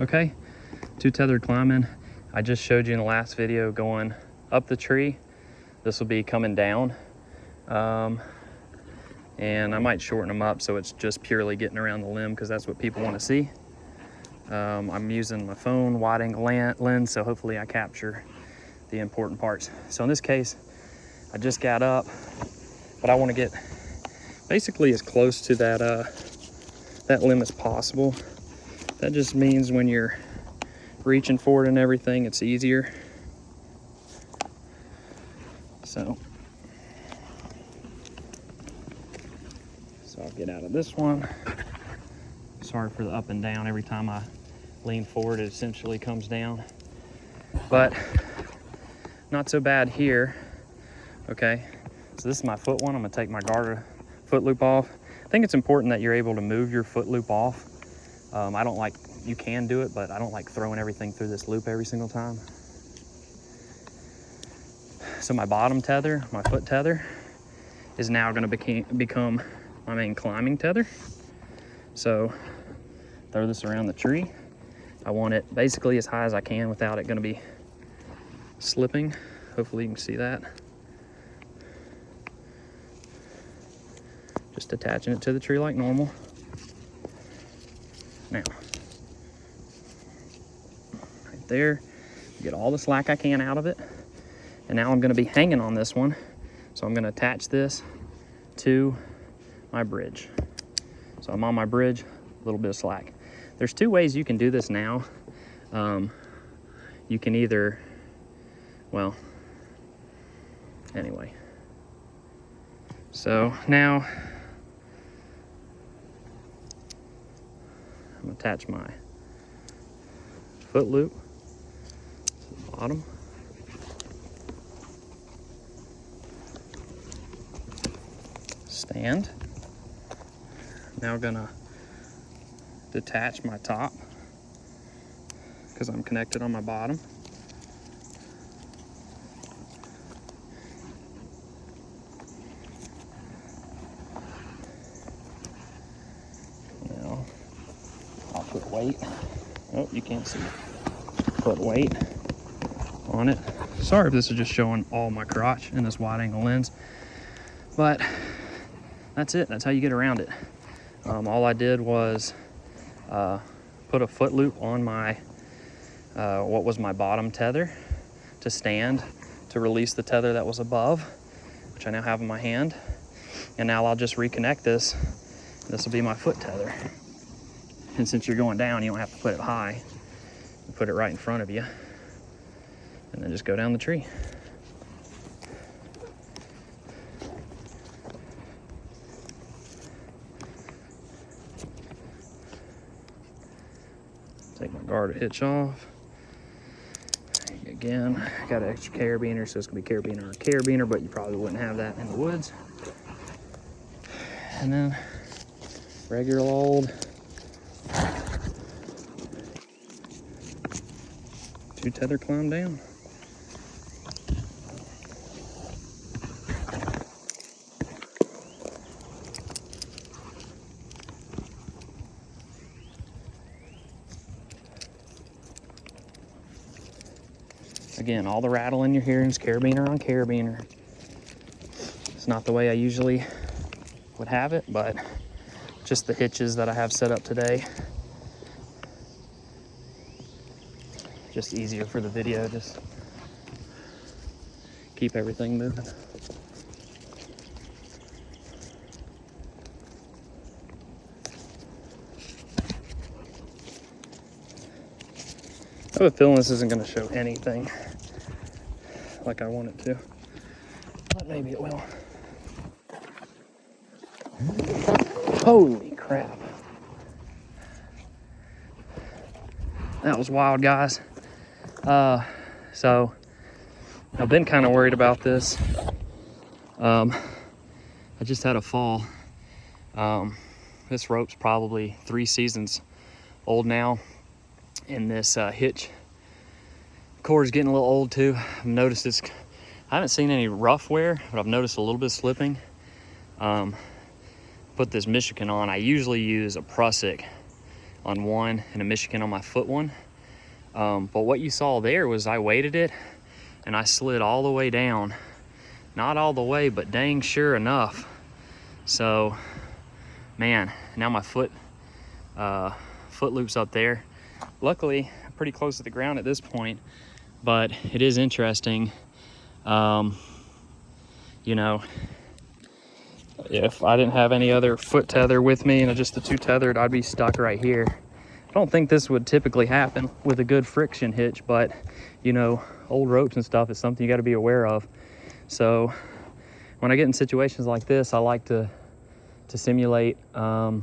Okay, 2 tethered climbing. I just showed you in the last video going up the tree. This will be coming down. And I might shorten them up so it's just purely getting around the limb, because that's what people want to see. I'm using my phone wide angle lens, so hopefully I capture the important parts. So in this case, I just got up, but I want to get basically as close to that limb as possible. That just means when you're reaching for it and everything, it's easier. So I'll get out of this one. Sorry for the up and down. Every time I lean forward, it essentially comes down. But not so bad here. Okay, so this is my foot one. I'm gonna take my garter foot loop off. I think it's important that you're able to move your foot loop off. I don't like, you can do it, but I don't like throwing everything through this loop every single time. So my bottom tether, my foot tether, is now gonna become my main climbing tether. So throw this around the tree. I want it basically as high as I can without it gonna be slipping. Hopefully you can see that. Just attaching it to the tree like normal. Now, right there, get all the slack I can out of it. And now I'm gonna be hanging on this one. So I'm gonna attach this to my bridge. So I'm on my bridge, a little bit of slack. There's 2 ways you can do this now. You can either, well, anyway. So now I'm gonna attach my foot loop to the bottom. Stand. Now gonna detach my top because I'm connected on my bottom. Now I'll put weight. Oh, you can't see. Put weight on it. Sorry if this is just showing all my crotch in this wide angle lens, but that's it. That's how you get around it. All I did was put a foot loop on my what was my bottom tether to stand to release the tether that was above, which I now have in my hand. And now I'll just reconnect this. This will be my foot tether. And since you're going down, you don't have to put it high. You put it right in front of you, and then just go down the tree. Take my garter hitch off. Again, got an extra carabiner, so it's gonna be carabiner on carabiner, but you probably wouldn't have that in the woods. And then regular old 2 tether climb down. Again, all the rattling you're hearing is carabiner on carabiner. It's not the way I usually would have it, but just the hitches that I have set up today. Just easier for the video, just keep everything moving. I have a feeling this isn't going to show anything like I want it to, but maybe it will. Holy crap. That was wild, guys. So I've been kind of worried about this. I just had a fall. This rope's probably 3 seasons old now, and this hitch cord is getting a little old too. I've noticed this. I haven't seen any rough wear, but I've noticed a little bit of slipping. Put this Michigan on. I usually use a Prusik on one and a Michigan on my foot one. But what you saw there was I weighted it and I slid all the way down. Not all the way, but dang sure enough. So, man, now my foot loop's up there. Luckily, I'm pretty close to the ground at this point, but it is interesting. You know, if I didn't have any other foot tether with me and just the two tethered, I'd be stuck right here. I don't think this would typically happen with a good friction hitch, but you know, old ropes and stuff is something you got to be aware of. So when I get in situations like this, I like to simulate how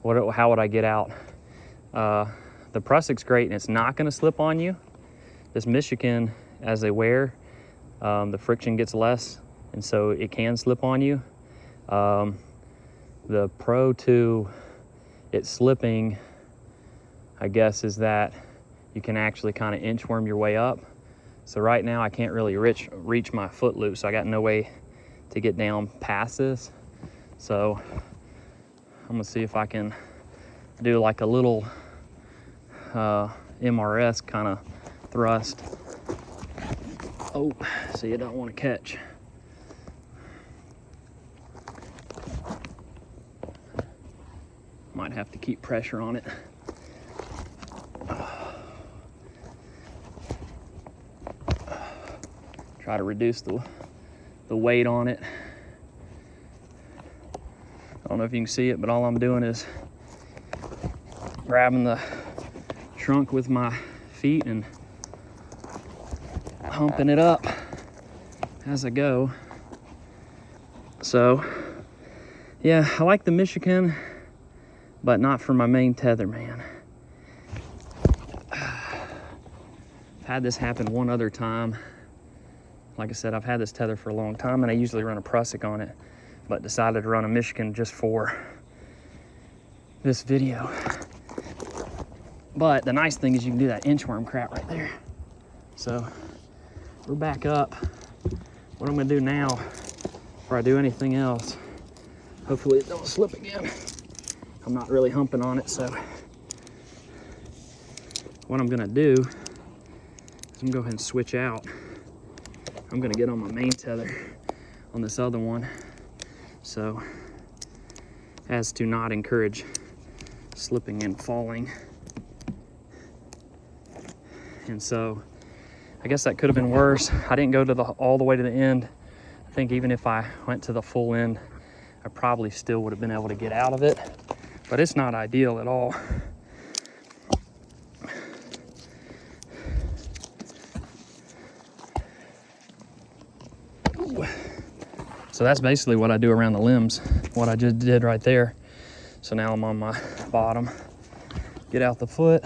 would I get out. The Prussik's great and it's not going to slip on you. This Michigan, as they wear, the friction gets less, and so it can slip on you. The pro to it slipping, I guess, is that you can actually kind of inchworm your way up. So right now I can't really reach my foot loop, so I got no way to get down past this. So I'm gonna see if I can do like a little MRS kind of thrust. Oh, so you don't want to catch. Might have to keep pressure on it. Try to reduce the weight on it. I don't know if you can see it, but all I'm doing is grabbing the trunk with my feet and humping it up as I go. So yeah, I like the Michigan, but not for my main tether, man. I've had this happen one other time. Like I said, I've had this tether for a long time and I usually run a Prussic on it, but decided to run a Michigan just for this video. But the nice thing is you can do that inchworm crap right there. So we're back up. What I'm gonna do now, before I do anything else, hopefully it don't slip again. I'm not really humping on it, so what I'm gonna do is I'm gonna go ahead and switch out. I'm gonna get on my main tether on this other one, so as to not encourage slipping and falling. And so I guess that could have been worse. I didn't go to all the way to the end. I think even if I went to the full end, I probably still would have been able to get out of it, but it's not ideal at all. So that's basically what I do around the limbs, what I just did right there. So now I'm on my bottom, get out the foot,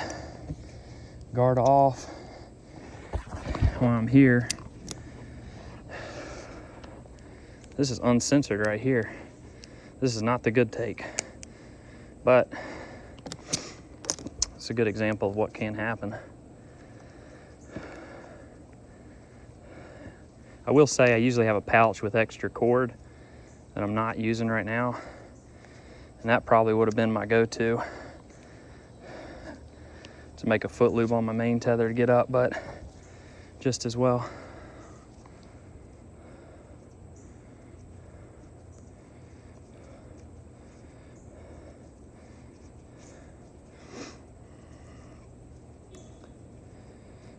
guard off. While I'm here, this is uncensored right here. This is not the good take, but it's a good example of what can happen. I will say I usually have a pouch with extra cord that I'm not using right now, and that probably would have been my go-to to make a foot loop on my main tether to get up, but just as well.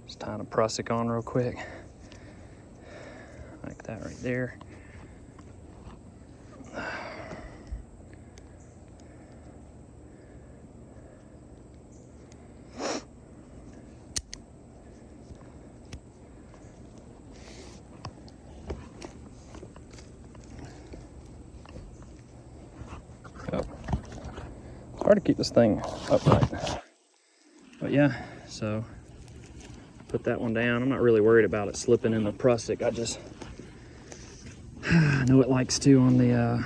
Just tying a Prussic on real quick. Like that right there. It's hard to keep this thing upright. But yeah, so put that one down. I'm not really worried about it slipping in the Prussic. I know it likes to on the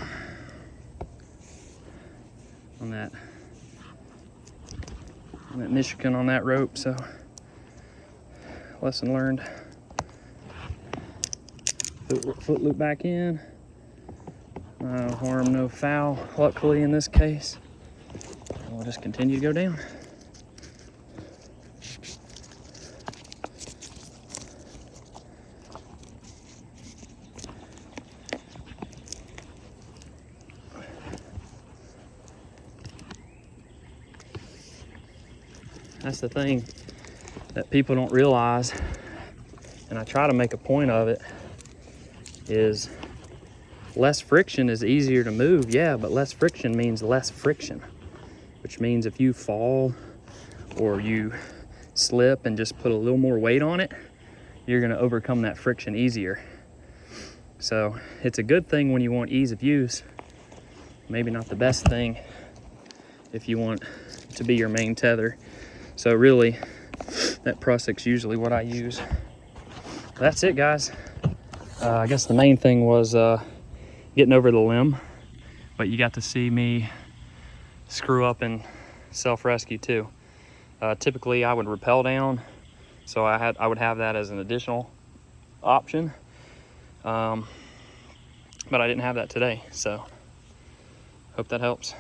on that Michigan on that rope, so lesson learned. Foot loop back in. No harm, no foul, luckily in this case. we'll just continue to go down. That's the thing that people don't realize, and I try to make a point of it, is less friction is easier to move, yeah, but less friction means less friction, which means if you fall or you slip and just put a little more weight on it, you're gonna overcome that friction easier. So it's a good thing when you want ease of use, maybe not the best thing if you want to be your main tether. So really, that Prussik's usually what I use. That's it, guys. I guess the main thing was getting over the limb, but you got to see me screw up and self-rescue too. Typically I would rappel down, so I would have that as an additional option, but I didn't have that today, so hope that helps.